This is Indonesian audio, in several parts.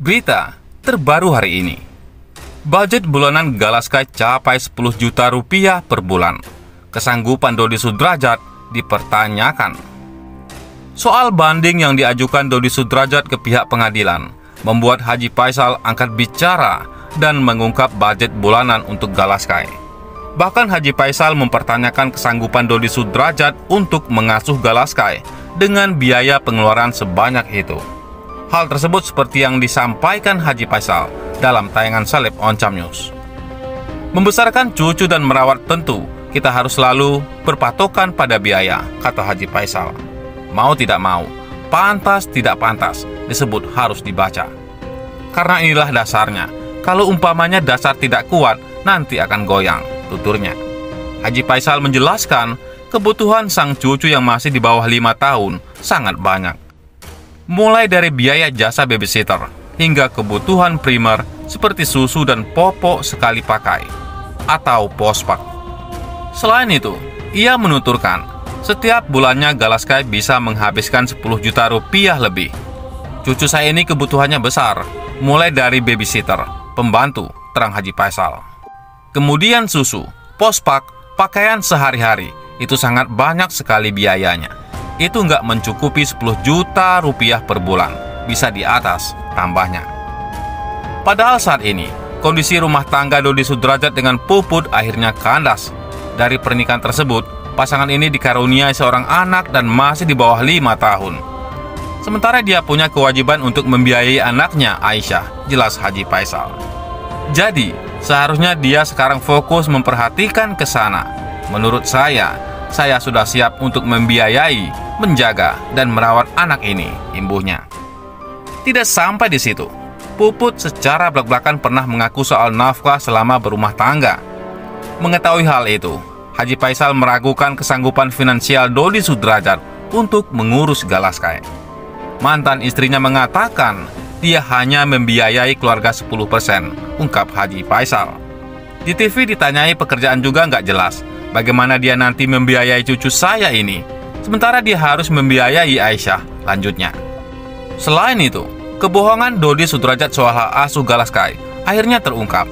Berita terbaru hari ini. Budget bulanan Galaskai capai 10 juta rupiah per bulan. Kesanggupan Dodi Sudrajat dipertanyakan. Soal banding yang diajukan Dodi Sudrajat ke pihak pengadilan membuat Haji Faisal angkat bicara dan mengungkap budget bulanan untuk Galaskai. Bahkan Haji Faisal mempertanyakan kesanggupan Dodi Sudrajat untuk mengasuh Galaskai dengan biaya pengeluaran sebanyak itu. Hal tersebut seperti yang disampaikan Haji Faisal dalam tayangan Seleb Oncam News. Membesarkan cucu dan merawat tentu kita harus selalu berpatokan pada biaya, kata Haji Faisal. Mau tidak mau, pantas tidak pantas disebut harus dibaca. Karena inilah dasarnya, kalau umpamanya dasar tidak kuat, nanti akan goyang, tuturnya. Haji Faisal menjelaskan kebutuhan sang cucu yang masih di bawah 5 tahun sangat banyak. Mulai dari biaya jasa babysitter hingga kebutuhan primer seperti susu dan popok sekali pakai atau pospak. Selain itu, ia menuturkan setiap bulannya Galaskai bisa menghabiskan 10 juta rupiah lebih. Cucu saya ini kebutuhannya besar, mulai dari babysitter, pembantu, terang Haji Faisal. Kemudian susu, pospak, pakaian sehari-hari, itu sangat banyak sekali biayanya. Itu nggak mencukupi 10 juta rupiah per bulan, bisa di atas tambahnya. Padahal saat ini, kondisi rumah tangga Dodi Sudrajat dengan Puput akhirnya kandas. Dari pernikahan tersebut, pasangan ini dikaruniai seorang anak dan masih di bawah 5 tahun. Sementara dia punya kewajiban untuk membiayai anaknya, Aisyah, jelas Haji Faisal. Jadi, seharusnya dia sekarang fokus memperhatikan ke sana. Menurut saya sudah siap untuk membiayai, menjaga, dan merawat anak ini, imbuhnya. Tidak sampai di situ, Puput secara belak-belakan pernah mengaku soal nafkah selama berumah tangga. Mengetahui hal itu, Haji Faisal meragukan kesanggupan finansial Dodi Sudrajat untuk mengurus Galaskai. Mantan istrinya mengatakan dia hanya membiayai keluarga 10%, ungkap Haji Faisal. Di TV ditanyai pekerjaan juga nggak jelas bagaimana dia nanti membiayai cucu saya ini, sementara dia harus membiayai Aisyah, lanjutnya. Selain itu, kebohongan Dodi Sudrajat soal hak asuh Galaskai akhirnya terungkap.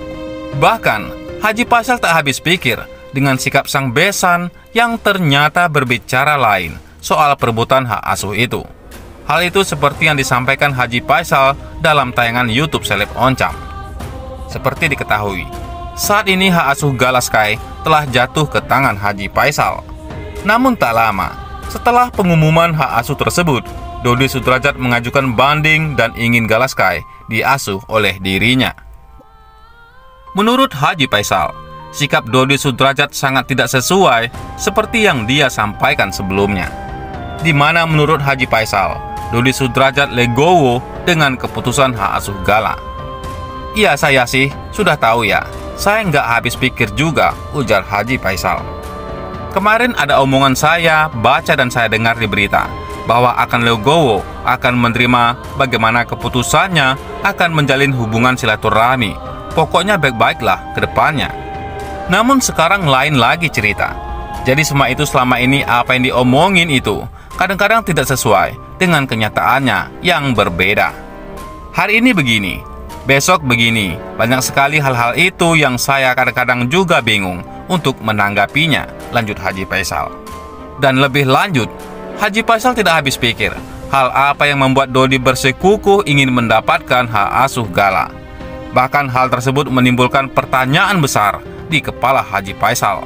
Bahkan, Haji Faisal tak habis pikir dengan sikap sang besan yang ternyata berbicara lain soal perebutan hak asuh itu. Hal itu seperti yang disampaikan Haji Faisal dalam tayangan YouTube Seleb Oncam. Seperti diketahui, saat ini hak asuh Galaskai telah jatuh ke tangan Haji Faisal. Namun tak lama setelah pengumuman hak asuh tersebut, Dodi Sudrajat mengajukan banding dan ingin Galaskai diasuh oleh dirinya. Menurut Haji Faisal, sikap Dodi Sudrajat sangat tidak sesuai seperti yang dia sampaikan sebelumnya. Di mana menurut Haji Faisal, Dodi Sudrajat legowo dengan keputusan hak asuh Gala. Iya, saya sih sudah tahu ya. Saya nggak habis pikir juga, ujar Haji Faisal. Kemarin ada omongan saya, baca dan saya dengar di berita bahwa akan legowo, akan menerima bagaimana keputusannya, akan menjalin hubungan silaturahmi. Pokoknya baik-baiklah ke depannya. Namun sekarang lain lagi cerita. Jadi semua itu selama ini apa yang diomongin itu kadang-kadang tidak sesuai dengan kenyataannya yang berbeda. Hari ini begini, besok begini. Banyak sekali hal-hal itu yang saya kadang-kadang juga bingung untuk menanggapinya, lanjut Haji Faisal. Dan lebih lanjut, Haji Faisal tidak habis pikir hal apa yang membuat Dodi bersikukuh ingin mendapatkan hak asuh Gala. Bahkan hal tersebut menimbulkan pertanyaan besar di kepala Haji Faisal.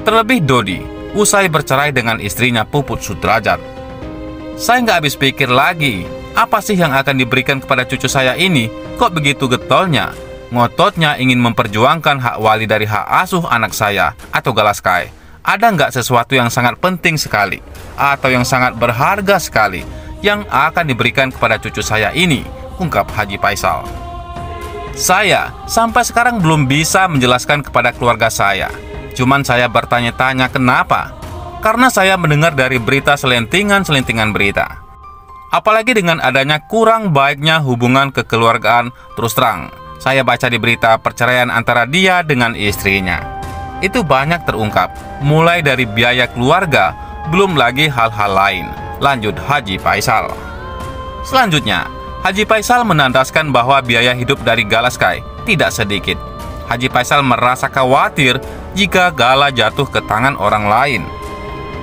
Terlebih Dodi usai bercerai dengan istrinya Puput Sudrajat. Saya nggak habis pikir lagi, apa sih yang akan diberikan kepada cucu saya ini? Kok begitu getolnya? Ngototnya ingin memperjuangkan hak wali dari hak asuh anak saya atau Galaskai. Ada nggak sesuatu yang sangat penting sekali atau yang sangat berharga sekali yang akan diberikan kepada cucu saya ini? Ungkap Haji Faisal. Saya sampai sekarang belum bisa menjelaskan kepada keluarga saya. Cuman saya bertanya-tanya kenapa? Karena saya mendengar dari berita selentingan-selentingan berita. Apalagi dengan adanya kurang baiknya hubungan kekeluargaan, terus terang saya baca di berita perceraian antara dia dengan istrinya. Itu banyak terungkap, mulai dari biaya keluarga, belum lagi hal-hal lain. lanjut Haji Faisal. Selanjutnya, Haji Faisal menandaskan bahwa biaya hidup dari Galaskai tidak sedikit. Haji Faisal merasa khawatir jika Gala jatuh ke tangan orang lain.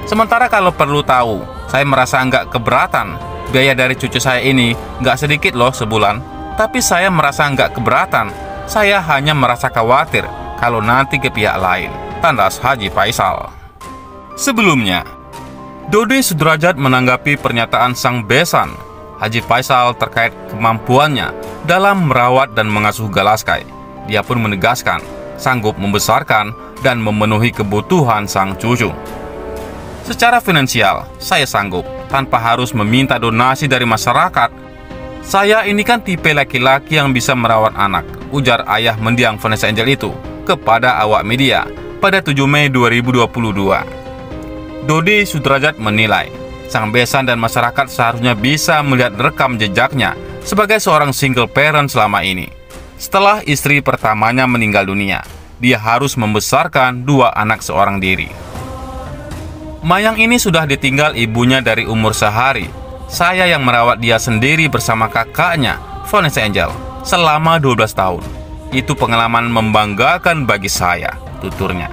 Sementara kalau perlu tahu, saya merasa nggak keberatan. Biaya dari cucu saya ini nggak sedikit loh sebulan. Tapi saya merasa nggak keberatan. Saya hanya merasa khawatir kalau nanti ke pihak lain, tandas Haji Faisal. Sebelumnya, Dodi Sudrajat menanggapi pernyataan sang besan Haji Faisal terkait kemampuannya dalam merawat dan mengasuh Galaskai. Dia pun menegaskan sanggup membesarkan dan memenuhi kebutuhan sang cucu. Secara finansial, saya sanggup tanpa harus meminta donasi dari masyarakat. Saya ini kan tipe laki-laki yang bisa merawat anak, ujar ayah mendiang Vanessa Angel itu kepada awak media pada 7 Mei 2022. Dodi Sudrajat menilai sang besan dan masyarakat seharusnya bisa melihat rekam jejaknya sebagai seorang single parent selama ini. Setelah istri pertamanya meninggal dunia, dia harus membesarkan 2 anak seorang diri. Mayang ini sudah ditinggal ibunya dari umur sehari. Saya yang merawat dia sendiri bersama kakaknya, Vanessa Angel, selama 12 tahun. Itu pengalaman membanggakan bagi saya, tuturnya.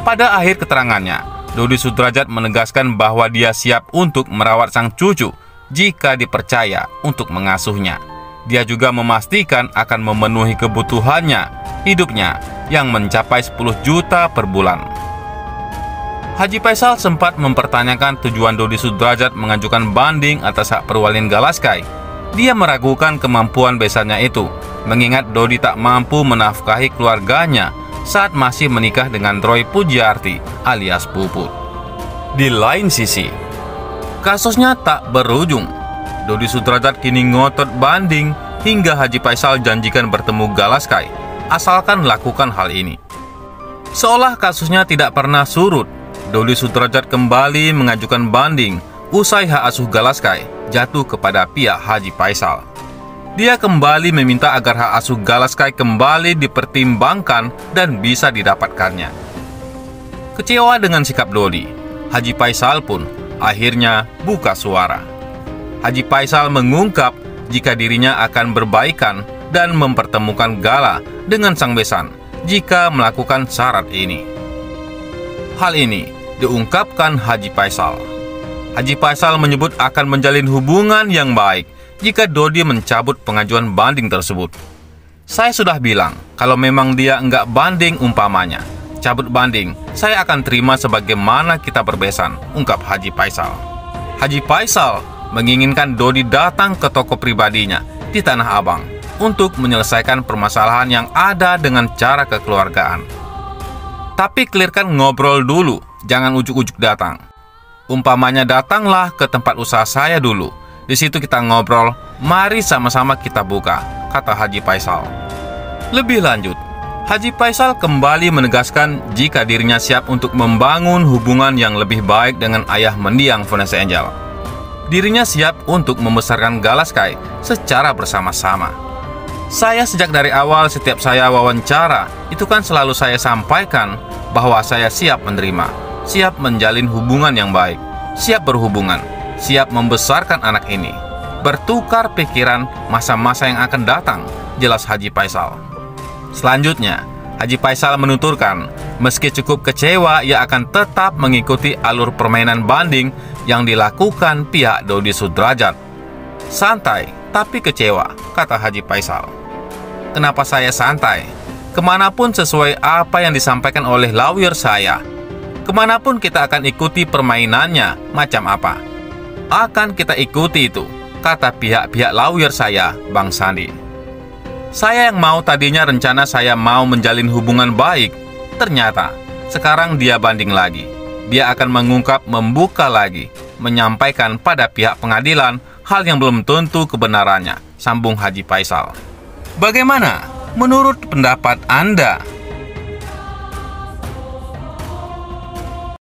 Pada akhir keterangannya, Dodi Sudrajat menegaskan bahwa dia siap untuk merawat sang cucu jika dipercaya untuk mengasuhnya. Dia juga memastikan akan memenuhi kebutuhannya hidupnya yang mencapai 10 juta per bulan. Haji Faisal sempat mempertanyakan tujuan Dodi Sudrajat mengajukan banding atas hak perwalian Galaskai. Dia meragukan kemampuan besannya itu, mengingat Dodi tak mampu menafkahi keluarganya saat masih menikah dengan Roy Pujiarti alias Puput. Di lain sisi, kasusnya tak berujung. Dodi Sudrajat kini ngotot banding hingga Haji Faisal janjikan bertemu Galaskai asalkan lakukan hal ini. Seolah kasusnya tidak pernah surut, Dodi Sudrajat kembali mengajukan banding usai hak asuh Galaskai jatuh kepada pihak Haji Faisal. Dia kembali meminta agar hak asuh Galaskai kembali dipertimbangkan dan bisa didapatkannya. Kecewa dengan sikap Dodi, Haji Faisal pun akhirnya buka suara. Haji Faisal mengungkap jika dirinya akan berbaikan dan mempertemukan Gala dengan sang besan jika melakukan syarat ini. Hal ini diungkapkan Haji Faisal. Haji Faisal menyebut akan menjalin hubungan yang baik jika Dodi mencabut pengajuan banding tersebut. Saya sudah bilang kalau memang dia enggak banding umpamanya cabut banding, saya akan terima sebagaimana kita berbesan, ungkap Haji Faisal. Haji Faisal menginginkan Dodi datang ke toko pribadinya di Tanah Abang untuk menyelesaikan permasalahan yang ada dengan cara kekeluargaan. Tapi clearkan ngobrol dulu, jangan ujuk-ujuk datang. Umpamanya datanglah ke tempat usaha saya dulu. Di situ kita ngobrol, mari sama-sama kita buka, kata Haji Faisal. Lebih lanjut, Haji Faisal kembali menegaskan jika dirinya siap untuk membangun hubungan yang lebih baik dengan ayah mendiang Vanessa Angel. Dirinya siap untuk membesarkan Galaskai secara bersama-sama. Saya sejak dari awal setiap saya wawancara, itu kan selalu saya sampaikan bahwa saya siap menerima, siap menjalin hubungan yang baik, siap berhubungan, siap membesarkan anak ini, bertukar pikiran masa-masa yang akan datang, jelas Haji Faisal. Selanjutnya, Haji Faisal menuturkan, meski cukup kecewa, ia akan tetap mengikuti alur permainan banding yang dilakukan pihak Dodi Sudrajat. Santai, tapi kecewa, kata Haji Faisal. Kenapa saya santai? Kemanapun sesuai apa yang disampaikan oleh lawyer saya. Kemanapun kita akan ikuti permainannya, macam apa. Akan kita ikuti itu, kata pihak-pihak lawyer saya, Bang Sandi. Saya yang mau tadinya rencana saya mau menjalin hubungan baik, ternyata sekarang dia banding lagi. Dia akan mengungkap, membuka lagi, menyampaikan pada pihak pengadilan hal yang belum tentu kebenarannya, sambung Haji Faisal. Bagaimana menurut pendapat Anda?